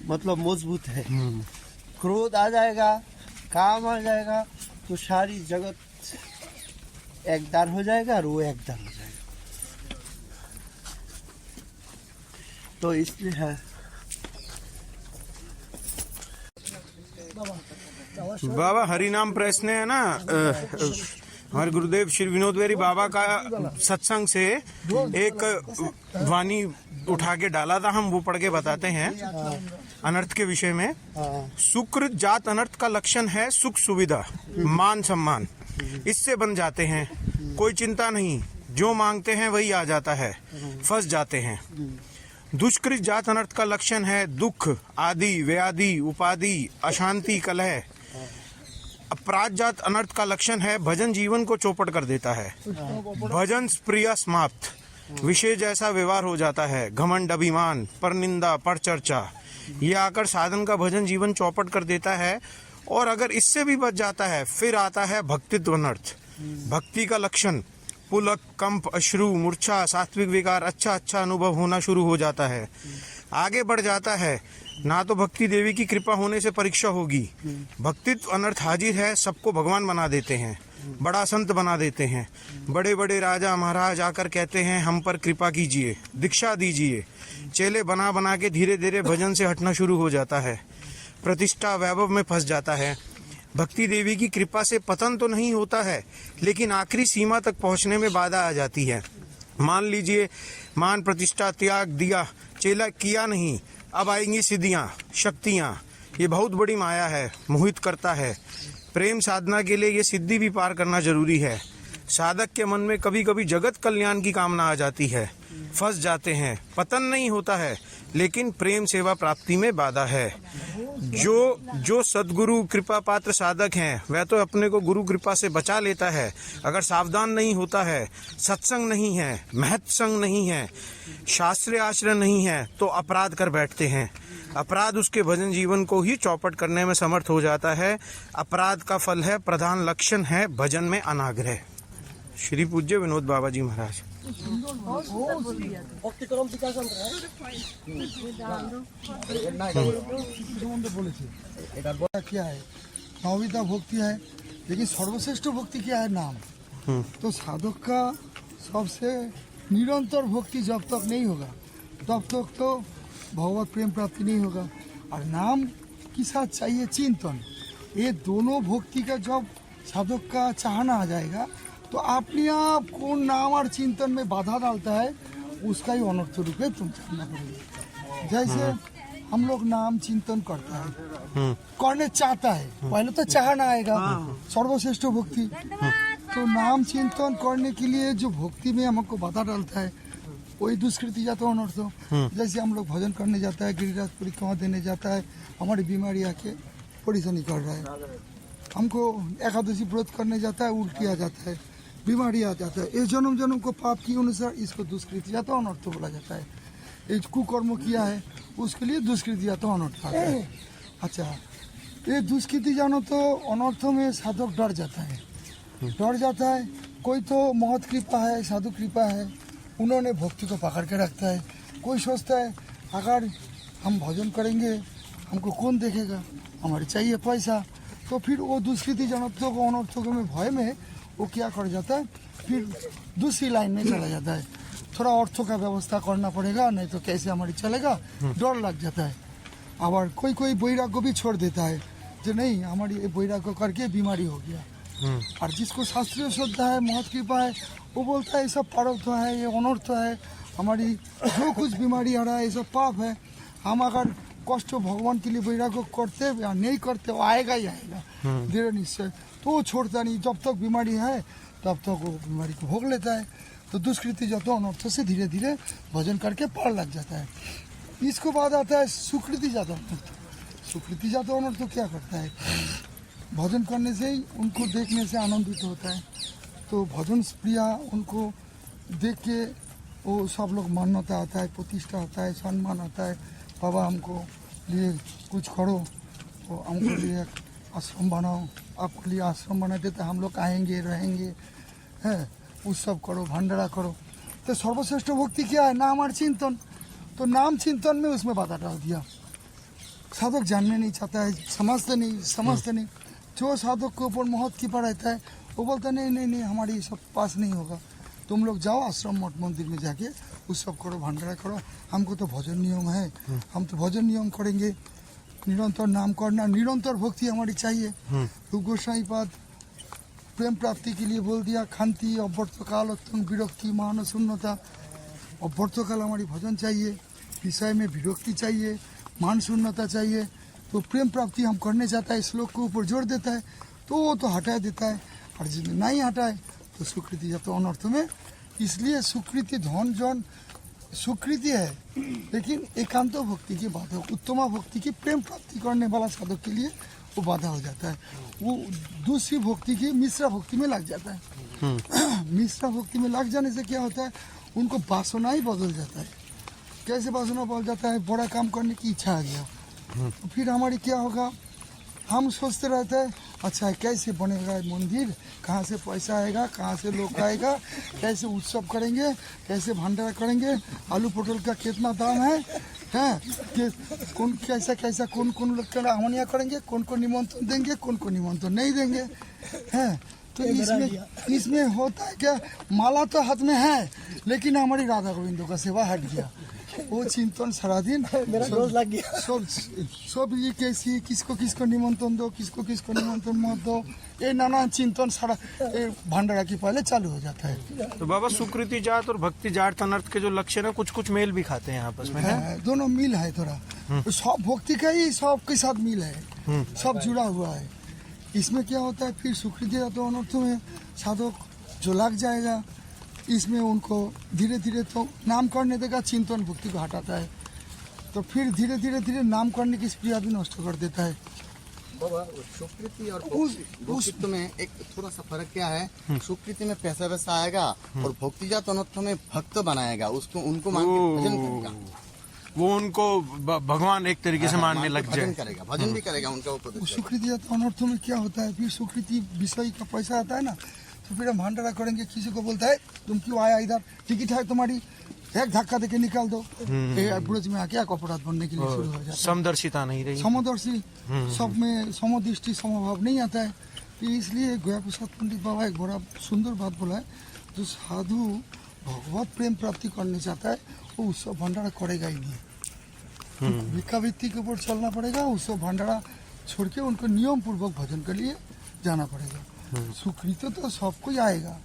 मतलब मजबूत है। क्रोध आ जाएगा, काम आ जाएगा, तो सारी जगत एकदार हो जाएगा और वो एकदार हो जाएगा। तो इसलिए है बाबा हरिनाम प्रेस ने है ना हमारे गुरुदेव श्री विनोद विहारी बाबा का सत्संग से एक वाणी उठा के डाला था, हम वो पढ़ के बताते हैं अनर्थ के विषय में। सुकृत जात अनर्थ का लक्षण है सुख सुविधा मान सम्मान, इससे बन जाते हैं, कोई चिंता नहीं, जो मांगते हैं वही आ जाता है, फंस जाते हैं। दुष्कृत जात अनर्थ का लक्षण है दुख आदि व्याधि उपाधि अशांति कलह। अपराध जात अनर्थ का लक्षण है भजन जीवन को चौपट कर देता है, भजन प्रिय समाप्त, विषय जैसा व्यवहार हो जाता है, घमंड अभिमान पर निंदा पर चर्चा, ये आकर साधन का भजन जीवन चौपट कर देता है। और अगर इससे भी बच जाता है फिर आता है भक्तित्व अनर्थ। भक्ति का लक्षण पुलक कंप अश्रु मूर्छा सात्विक विकार अच्छा अनुभव होना शुरू हो जाता है, आगे बढ़ जाता है, ना तो भक्ति देवी की कृपा होने से परीक्षा होगी। भक्तित्व अनर्थ हाजिर है, सबको भगवान बना देते हैं, बड़ा संत बना देते हैं, बड़े बड़े राजा महाराज आकर कहते हैं हम पर कृपा कीजिए, दीक्षा दीजिए, चेले बना बना के धीरे धीरे भजन से हटना शुरू हो जाता है, प्रतिष्ठा वैभव में फंस जाता है। भक्ति देवी की कृपा से पतन तो नहीं होता है, लेकिन आखिरी सीमा तक पहुंचने में बाधा आ जाती है। मान लीजिए मान प्रतिष्ठा त्याग दिया, चेला किया नहीं, अब आएंगी सिद्धियां शक्तियां, ये बहुत बड़ी माया है, मोहित करता है। प्रेम साधना के लिए ये सिद्धि भी पार करना जरूरी है। साधक के मन में कभी कभी जगत कल्याण की कामना आ जाती है, फंस जाते हैं, पतन नहीं होता है, लेकिन प्रेम सेवा प्राप्ति में बाधा है। जो सद्गुरु कृपा पात्र साधक हैं वह तो अपने को गुरु कृपा से बचा लेता है, अगर सावधान नहीं होता है, सत्संग नहीं है, महत् संग नहीं है, शास्त्रीय आचरण नहीं है, तो अपराध कर बैठते हैं। अपराध उसके भजन जीवन को ही चौपट करने में समर्थ हो जाता है। अपराध का फल है, प्रधान लक्षण है भजन में अनाग्रह। श्री पूज्य विनोद बाबा जी महाराज। क्या है नवविधा भक्ति है, लेकिन सर्वश्रेष्ठ भक्ति क्या है? नाम। तो साधक का सबसे निरंतर भक्ति जब तक नहीं होगा तब तक तो भगवत प्रेम प्राप्ति नहीं होगा। और नाम के साथ चाहिए चिंतन, ये दोनों भक्ति का जब साधक का चाहना आ जाएगा तो अपने आप कौन नाम और चिंतन में बाधा डालता है उसका ही अनर्थ रूपे तुम जानना पड़ेगा। जैसे हम लोग नाम चिंतन करता है, करने चाहता है, पहले तो चाहना आएगा, सर्वश्रेष्ठ भक्ति। तो नाम चिंतन करने के लिए जो भक्ति में हमको बाधा डालता है वही दुष्कृति जाता है, अनर्थ। जैसे हम लोग भजन करने जाता है, गिरिराज परिक्रमा देने जाता है, हमारी बीमारी आके परेशानी कर रहा है, हमको एकादशी व्रत करने जाता है, उल्टी आ जाता है, बीमारी आ जाता है, ये जन्म जन्म को पाप के अनुसार इसको दुष्कृति जाता है, अनर्थ बोला जाता है। ये कुकर्म किया है उसके लिए दुष्कृति जाता है, अनर्थ आता है। अच्छा, ये दुष्कृति जानो तो अनर्थों में साधक डर जाता है, डर जाता है। कोई तो महत कृपा है, साधु कृपा है, उन्होंने भक्ति को पकड़ के रखता है। कोई सोचता है अगर हम भजन करेंगे हमको कौन देखेगा, हमारे चाहिए पैसा, तो फिर वो दुष्कृति जनत्व को अनर्थों में भय में वो क्या कर जाता है, फिर दूसरी लाइन में चला जाता है। थोड़ा अर्थों का व्यवस्था करना पड़ेगा, नहीं तो कैसे हमारी चलेगा, डर लग जाता है। और कोई वैराग्य भी छोड़ देता है, जो नहीं हमारी वैराग्य करके बीमारी हो गया। और जिसको शास्त्रीय श्रद्धा है, महत कृपा है, वो बोलता है ये सब पारर्थ है, ये अनर्थ है, हमारी जो कुछ बीमारी आ रहा है ये सब पाप है। हम अगर कष्ट भगवान के लिए वैराग्य करते या नहीं करते वो आएगा ही आएगा दृढ़ निश्चय, तो वो छोड़ता नहीं। जब तक बीमारी है तब तक वो बीमारी को भोग लेता है। तो दुष्कृति जाता है, अनर्थ से धीरे धीरे भजन करके पार लग जाता है। इसको बाद आता है सुकृति जाता अनर्थ। सुकृति जाता अनर्थ तो क्या करता है, भजन करने से ही उनको देखने से आनंदित होता है। तो भजन प्रिया उनको देख के वो सब लोग मान्यता आता है, प्रतिष्ठा आता है, सम्मान आता है। बाबा हमको लिए कुछ करो, तो हमको लिए आश्रम बनाओ, आपके लिए आश्रम बना देते हम लोग आएंगे रहेंगे, है उत्सव करो, भंडारा करो। तो सर्वश्रेष्ठ भक्ति क्या है, नाम और चिंतन। तो नाम चिंतन में उसमें बाधा डाल दिया। साधक जानने नहीं चाहता है, समझते नहीं। जो साधक के ऊपर महत्व की रहता है वो बोलता नहीं नहीं नहीं हमारी सब पास नहीं होगा, तुम लोग जाओ आश्रम मठ मंदिर में जाके उत्सव करो, भंडारा करो, हमको तो भजन नियम है, हम तो भजन नियम करेंगे, निरंतर नाम करना, निरंतर भक्ति हमारी चाहिए। रूप गोस्वामी पाद प्रेम प्राप्ति के लिए बोल दिया, खांति अव्यर्थकाल अत्यंत विरक्ति मान शून्यता। अव्यर्थकाल हमारी भजन चाहिए, विषय में विरक्ति चाहिए, मान शून्यता चाहिए। तो प्रेम प्राप्ति हम करने चाहता है, श्लोक के ऊपर जोर देता है तो वो तो हटा देता है, और जिसने नहीं हटाए तो स्वीकृति जाता है अनर्थ में। इसलिए स्वीकृति धन जन स्वीकृति है, लेकिन एकांत भक्ति की बात है, उत्तमा भक्ति की प्रेम प्राप्ति करने वाला साधक के लिए वो बाधा हो जाता है। वो दूसरी भक्ति की मिश्रा भक्ति में लग जाता है। मिश्रा भक्ति में लग जाने से क्या होता है, उनको वासना ही बदल जाता है। कैसे वासना बदल जाता है, बड़ा काम करने की इच्छा आ गया तो फिर हमारी क्या होगा, हम सोचते रहते हैं अच्छा कैसे बनेगा मंदिर, कहाँ से पैसा आएगा, कहाँ से लोग आएगा, कैसे उत्सव करेंगे, कैसे भंडारा करेंगे, आलू पटल का कितना दाम है कि कौन कैसा कैसा कौन कौन लोग का आमनिया करेंगे, कौन को निमंत्रण देंगे, कौन को निमंत्रण नहीं देंगे हैं। तो इसमें होता है क्या, माला तो हाथ में है लेकिन हमारी राधा गोविंदों का सेवा हट गया। वो चिंतन सारा दिन मेरा रोज लग गया, सब ये कैसी किसको किसको निमंत्रण दो, किसको किसको निमंत्रण मत दो, ये नाना चिंतन सारा भंडारा की पहले चालू हो जाता है। तो बाबा सुकृति जात और भक्ति जाट तनर्थ के जो लक्षण है कुछ कुछ मेल भी खाते हैं आपस में, है? दोनों मिल है थोड़ा, सब भक्ति का ही सबके साथ मिल है, सब जुड़ा हुआ है। इसमें क्या होता है, फिर सुकृति जात अनर्थ में साधक जो लग जाएगा, इसमें उनको धीरे धीरे तो नाम करने देगा, चिंतन भक्ति को हटाता है, तो फिर धीरे धीरे नाम करने की स्प्रिया भी नष्ट कर देता है। बाबा सुकृति और भक्तित्व में एक थोड़ा सा फर्क क्या है, सुकृति में पैसा वैसा आएगा और भक्तिजात अनर्थ में भक्त बनाएगा, उसको उनको मान के भजन करेगा, वो उनको भगवान एक तरीके से मानने लग जाए, करेगा, भजन भी करेगा उनका उपदेश। सुकृति जात अनर्थ में क्या होता है, फिर सुकृति विषय का पैसा आता है ना, तो फिर हम भंडारा करेंगे, किसी को बोलता है तुम क्यों आया इधर, टिकट है तुम्हारी, एक धक्का देके निकाल दो, ब्रज में आके अपराध बनने के लिए शुरू हो जाता है। समदर्शिता नहीं रही, समदर्शी सब में समदृष्टि समभाव नहीं आता है। तो इसलिए गया प्रसाद पंडित बाबा एक बड़ा सुंदर बात बोला है, जो साधु भगवत प्रेम प्राप्ति करने चाहता है वो उत्सव भंडारा करेगा ही नहीं, भिक्षावृत्ति के ऊपर चलना पड़ेगा, उत्सव भंडारा छोड़ के उनको नियम पूर्वक भजन के लिए जाना पड़ेगा। सुकृति तो सबको ही आएगा,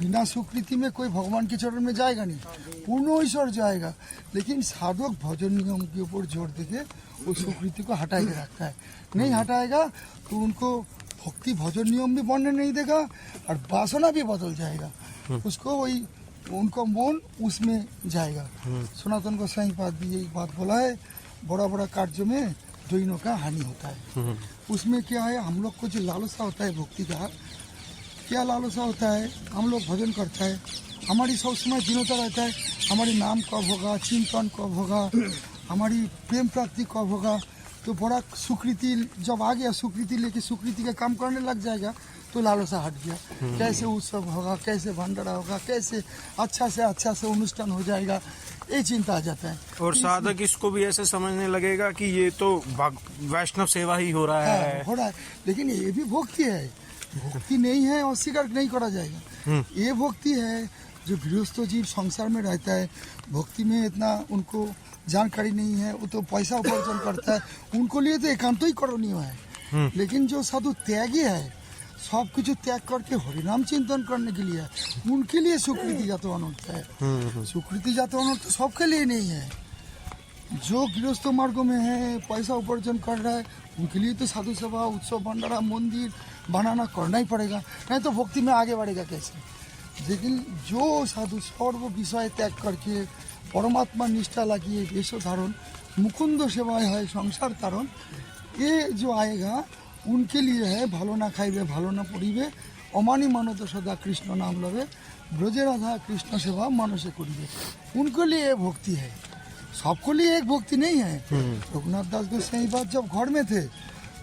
बिना सुकृति में कोई भगवान के चरण में जाएगा नहीं, पूर्ण ईश्वर जाएगा, लेकिन साधक भजन नियम के ऊपर जोर देके वो सुकृति को हटा के रखता है। नहीं हटाएगा तो उनको भक्ति भजन नियम भी बनने नहीं देगा और वासना भी बदल जाएगा, उसको वही उनको मन उसमें जाएगा। सनातन गोस्वामी पाद भी यही बात बोला है, बड़ा बड़ा कार्य में दोनों का हानि होता है। उसमें क्या है, हम लोग को जो लालसा होता है भक्ति का, क्या लालसा होता है, हम लोग भजन करता है, हमारी सब समय दीनता रहता है, हमारी नाम कब होगा, चिंतन कब होगा, हमारी प्रेम प्राप्ति कब होगा, तो बड़ा स्वीकृति जब आ गया, स्वीकृति लेके स्वीकृति का काम करने लग जाएगा तो लालसा हट गया। कैसे उत्सव होगा, कैसे भंडारा होगा, कैसे अच्छा से अनुष्ठान हो जाएगा, ये चिंता आ जाता है। और साधक इसको भी ऐसे समझने लगेगा कि ये तो वैष्णव सेवा ही हो रहा है, हो रहा है, लेकिन ये भी भक्ति है, भक्ति नहीं है अस्वीकार नहीं करा जाएगा। ये भक्ति है जो गृहस्थ जीव संसार में रहता है, भक्ति में इतना उनको जानकारी नहीं है, वो तो पैसा उपार्जन करता है, उनको लिए तो एकांत ही करणीय है। लेकिन जो साधु त्यागी है, सब कुछ त्याग करके हरिनाम चिंतन करने के लिए है, उनके लिए स्वीकृति जात अनर्थ है। स्वीकृति जात अनर्थ सबके लिए नहीं है। जो गृहस्थ मार्ग में है, पैसा उपार्जन कर रहा है, उनके लिए तो साधु सभा, उत्सव, भंडारा, मंदिर बनाना करना ही पड़ेगा, नहीं तो भक्ति में आगे बढ़ेगा कैसे। लेकिन जो साधु सर्व विषय त्याग करके परमात्मा निष्ठा लगिए वेश धारण, मुकुंद सेवाएं है संसार तारण, ये जो आएगा उनके लिए है। भालो ना खाइबे भालो ना पड़िबे, अमानी मानत सदा कृष्ण नाम लवे, ब्रजे राधा कृष्ण सेवा मानसे करिबे, उनके लिए ये भक्ति है। सबको लिए एक भक्ति नहीं है। रघुनाथ दास गोस्वामी बात जब घर में थे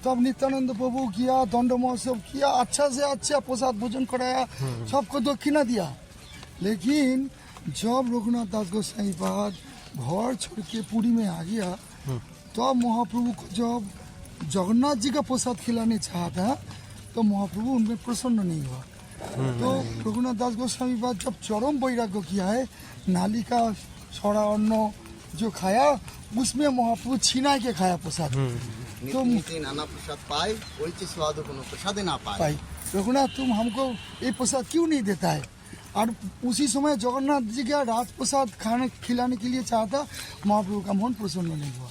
तब नित्यानंद प्रभु किया, दंड महोत्सव किया, अच्छा से अच्छा प्रसाद भोजन कराया, सबको दक्षिणा दिया। लेकिन जब रघुनाथ दास गोस्वामी बात घर छोड़ के पुरी में आ गया तो महाप्रभु को जब जगन्नाथ जी का प्रसाद खिलाने चाहा था तो महाप्रभु उनमें प्रसन्न नहीं हुआ। तो रघुनाथ दास गोस्वामी बाद जब चरम वैराग्य किया है, नाली का सड़ा अन्न जो खाया उसमें महाप्रभु छीना के खाया प्रसाद। तो नीति नाना प्रसाद पाए वही चीज स्वाद को प्रसाद ना पाए। भाई रघुनाथ तुम हमको ये प्रसाद क्यों नहीं देता है? और उसी समय जगन्नाथ जी का राज प्रसाद खाने खिलाने के लिए चाहता, महाप्रभु का मन प्रसन्न नहीं हुआ।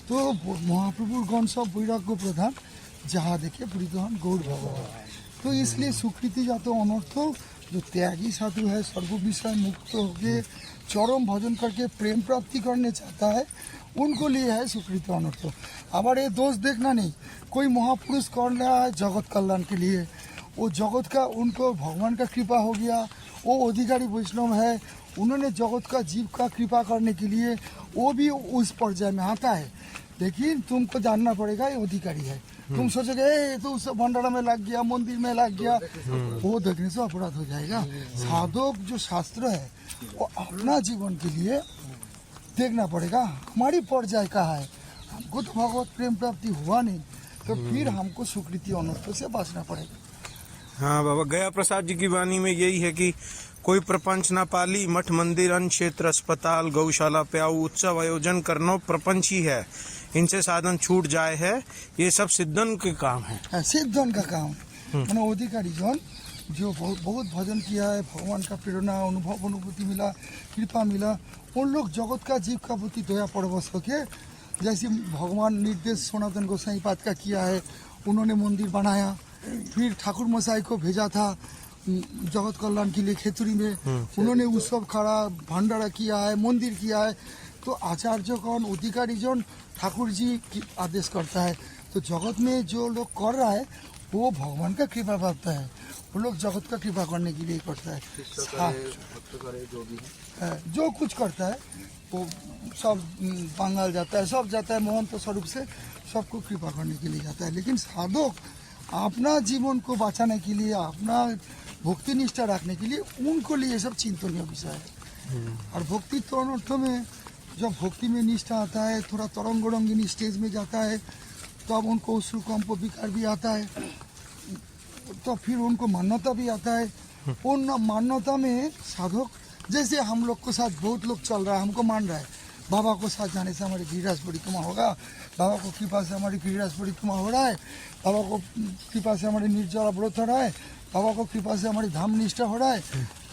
तो महाप्रभु गण सब वैराग्य प्रधान जहाँ देखे प्रीतहन गौर भगवान। तो इसलिए सुकृति जातो अनर्थ जो त्यागी साधु है, सर्व विषय मुक्त होके चरम भजन करके प्रेम प्राप्ति करने चाहता है, उनको लिए है सुकृति अनर्थ। अब ये दोष देखना नहीं, कोई महापुरुष कर रहा है जगत कल्याण के लिए, वो जगत का उनको भगवान का कृपा हो गया, वो अधिकारी वैष्णव है, उन्होंने जगत का जीव का कृपा करने के लिए वो भी उस पर्याय में आता है। लेकिन तुमको जानना पड़ेगा ये अधिकारी है। तुम सोचोगे ये तो उस भंडारा में लग गया, मंदिर में लग गया, वो देखने से अपराध हो जाएगा। साधक जो शास्त्र है वो अपना जीवन के लिए देखना पड़ेगा, हमारी पर्याय कहाँ है। हमको तो भगवत प्रेम प्राप्ति हुआ नहीं, तो फिर हमको सुकृति अनर्थ से बचना पड़ेगा। हाँ बाबा, गया प्रसाद जी की वाणी में यही है कि कोई प्रपंच ना पाली, मठ मंदिर अन्न क्षेत्र अस्पताल गौशाला प्याऊ उत्सव आयोजन करनो प्रपंच ही है, इनसे साधन छूट जाए है, ये सब सिद्धन के काम है। सिद्धन का काम मैंने अधिकारी जन जो बहुत भजन किया है, भगवान का प्रेरणा अनुभूति मिला, कृपा मिला, उन लोग जगत का जीव का प्रति दया परवश होके, जैसे भगवान निर्देश सनातन गोसाई पाद का किया है, उन्होंने मंदिर बनाया, फिर ठाकुर मसाई को भेजा था जगत कल्याण के लिए खेतुरी में, उन्होंने उत्सव खड़ा भंडारा किया है, मंदिर किया है। तो आचार्य कौन अधिकारी जन ठाकुर जी की आदेश करता है। तो जगत में जो लोग कर रहा है वो भगवान का कृपा प्राप्त है, वो लोग जगत का कृपा करने के लिए करता है। हाँ, जो कुछ करता है वो सब बंगाल जाता है, सब जाता है महंत स्वरूप से, सबको कृपा करने के लिए जाता है। लेकिन साधक अपना जीवन को बचाने के लिए, अपना भक्ति निष्ठा रखने के लिए, उनको लिए सब चिंतनीय विषय है। और भक्ति तो अनर्थ में जब भक्ति में निष्ठा आता है, थोड़ा तरंग रंगीनी स्टेज में जाता है, तो अब उनको श्रुकंप विकार भी आता है, तो फिर उनको मान्यता भी आता है। उन मान्यता में साधक जैसे हम लोग के साथ बहुत लोग चल रहा है, हमको मान रहा है बाबा को साथ जाने से हमारी गिरिराज परिक्रमा होगा, बाबा को कृपा से हमारी गिरिराज परिक्रमा हो रहा है, बाबा को कृपा से हमारी निर्जला व्रत हो रहा है, बाबा को कृपा से हमारी धाम निष्ठा हो रहा है,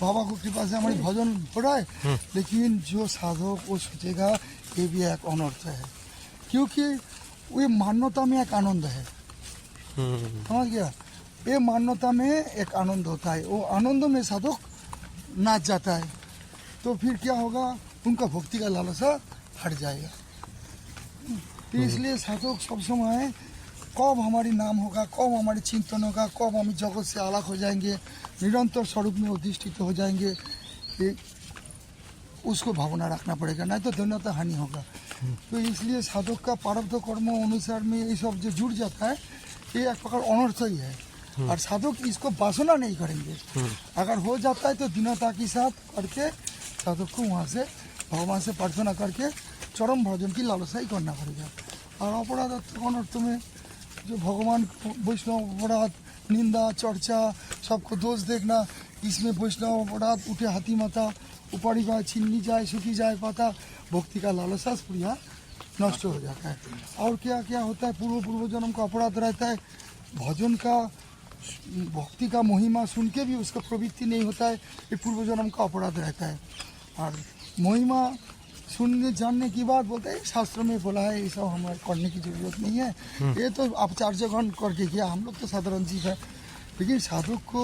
बाबा को कृपा से हमारी भजन हो रहा है। लेकिन जो साधक वो सोचेगा ये भी एक अनर्थ है, क्योंकि वो मान्यता में एक आनंद है, समझ गया? ये मान्यता में एक आनंद होता है, वो आनंद में साधक नाच जाता है, तो फिर क्या होगा, उनका भक्ति का लालसा हट जाएगा। तो इसलिए साधक सब समय कब हमारी नाम होगा, कब हमारी चिंतन होगा, कब हम जगत से अलग हो जाएंगे, निरंतर स्वरूप में अधिष्ठित हो जाएंगे, उसको भावना रखना पड़ेगा, नहीं तो धन्यता हानि होगा। तो इसलिए साधक का प्रारब्ध कर्म अनुसार में ये सब जो जुड़ जाता है, ये एक प्रकार अनर्थ ही है। और साधक इसको वासना नहीं करेंगे, अगर हो जाता है तो दीनता के साथ करके साधक को वहाँ से भगवान से प्रार्थना करके चरम भजन की लालसा ही करना पड़ेगा। और अपराध अनर्थ में जो भगवान वैष्णव अपराध, निंदा चर्चा, सबको दोष देखना, इसमें वैष्णव अपराध उठे हाथी माथा, ऊपरी बात छीनी जाए, सूखी जाए पाता, भक्ति का लालसा पूरा नष्ट हो जाता है। और क्या क्या होता है, पूर्व जन्म का अपराध रहता है, भजन का भक्ति का महिमा सुन के भी उसका प्रवृत्ति नहीं होता है, ये पूर्व जन्म का अपराध रहता है। और महिमा सुनने जानने की बात बोलते हैं शास्त्र में बोला है, ये सब हमारे करने की जरूरत नहीं है, ये तो आचार्यगण करके किया, हम लोग तो साधारण जीव है। लेकिन साधक को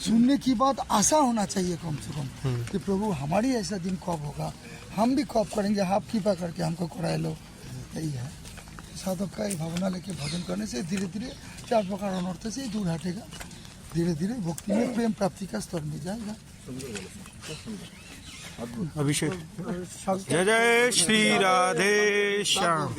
सुनने की बात आशा होना चाहिए कम से कम, कि प्रभु हमारी ऐसा दिन कब होगा, हम भी कब करेंगे, आप कृपा करके हमको कराए लो। यही है साधक का, ये भावना लेके भजन करने से धीरे धीरे चार प्रकार अनर्थ से दूर हटेगा, धीरे धीरे भक्ति में प्रेम प्राप्ति का स्तर में जाएगा। अभिषेक। जय जय श्री राधे श्याम।